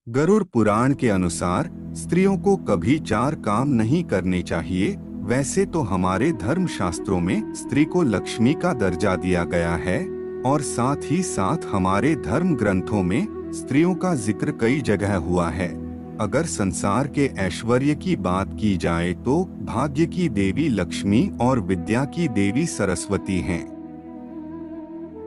गरुड़ पुराण के अनुसार स्त्रियों को कभी चार काम नहीं करने चाहिए। वैसे तो हमारे धर्म शास्त्रों में स्त्री को लक्ष्मी का दर्जा दिया गया है और साथ ही साथ हमारे धर्म ग्रंथों में स्त्रियों का जिक्र कई जगह हुआ है। अगर संसार के ऐश्वर्य की बात की जाए तो भाग्य की देवी लक्ष्मी और विद्या की देवी सरस्वती हैं।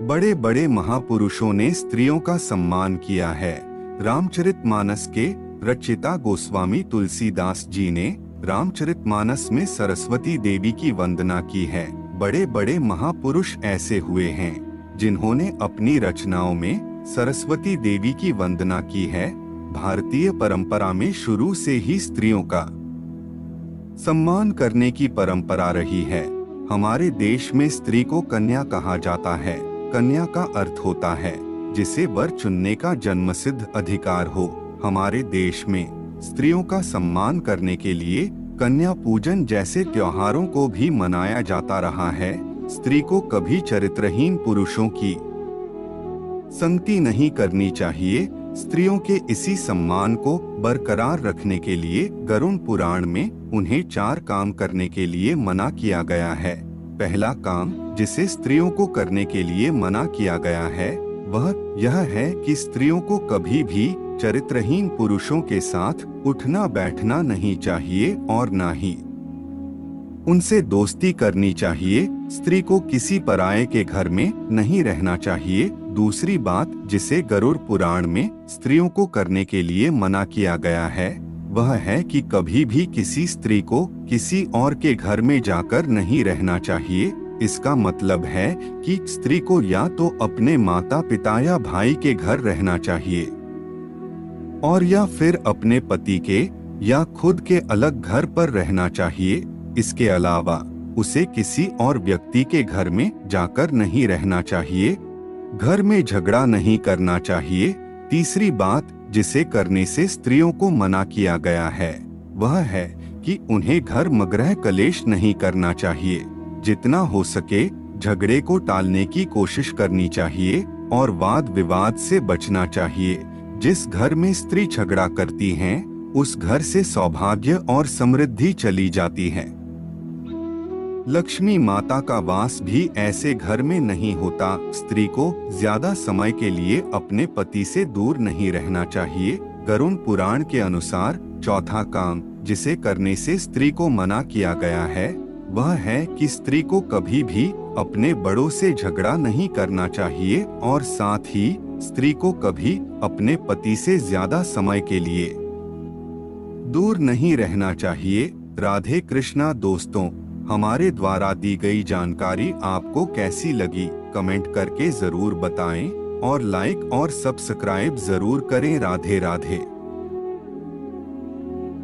बड़े बड़े महापुरुषों ने स्त्रियों का सम्मान किया है। रामचरितमानस के रचयिता गोस्वामी तुलसीदास जी ने रामचरितमानस में सरस्वती देवी की वंदना की है। बड़े बड़े महापुरुष ऐसे हुए हैं जिन्होंने अपनी रचनाओं में सरस्वती देवी की वंदना की है। भारतीय परंपरा में शुरू से ही स्त्रियों का सम्मान करने की परंपरा रही है। हमारे देश में स्त्री को कन्या कहा जाता है। कन्या का अर्थ होता है जिसे वर चुनने का जन्मसिद्ध अधिकार हो। हमारे देश में स्त्रियों का सम्मान करने के लिए कन्या पूजन जैसे त्योहारों को भी मनाया जाता रहा है। स्त्री को कभी चरित्रहीन पुरुषों की संगति नहीं करनी चाहिए। स्त्रियों के इसी सम्मान को बरकरार रखने के लिए गरुड़ पुराण में उन्हें चार काम करने के लिए मना किया गया है। पहला काम जिसे स्त्रियों को करने के लिए मना किया गया है वह यह है कि स्त्रियों को कभी भी चरित्रहीन पुरुषों के साथ उठना बैठना नहीं चाहिए और ना ही उनसे दोस्ती करनी चाहिए। स्त्री को किसी पराये के घर में नहीं रहना चाहिए। दूसरी बात जिसे गरुड़ पुराण में स्त्रियों को करने के लिए मना किया गया है वह है कि कभी भी किसी स्त्री को किसी और के घर में जाकर नहीं रहना चाहिए। इसका मतलब है कि स्त्री को या तो अपने माता पिता या भाई के घर रहना चाहिए और या फिर अपने पति के या खुद के अलग घर पर रहना चाहिए। इसके अलावा उसे किसी और व्यक्ति के घर में जाकर नहीं रहना चाहिए। घर में झगड़ा नहीं करना चाहिए। तीसरी बात जिसे करने से स्त्रियों को मना किया गया है वह है कि उन्हें घर मगरह कलेश नहीं करना चाहिए। जितना हो सके झगड़े को टालने की कोशिश करनी चाहिए और वाद विवाद से बचना चाहिए। जिस घर में स्त्री झगड़ा करती हैं, उस घर से सौभाग्य और समृद्धि चली जाती है। लक्ष्मी माता का वास भी ऐसे घर में नहीं होता। स्त्री को ज्यादा समय के लिए अपने पति से दूर नहीं रहना चाहिए। गरुड़ पुराण के अनुसार चौथा काम जिसे करने से स्त्री को मना किया गया है वह है कि स्त्री को कभी भी अपने बड़ों से झगड़ा नहीं करना चाहिए और साथ ही स्त्री को कभी अपने पति से ज्यादा समय के लिए दूर नहीं रहना चाहिए। राधे कृष्णा। दोस्तों, हमारे द्वारा दी गई जानकारी आपको कैसी लगी कमेंट करके जरूर बताएं और लाइक और सब्सक्राइब जरूर करें। राधे राधे।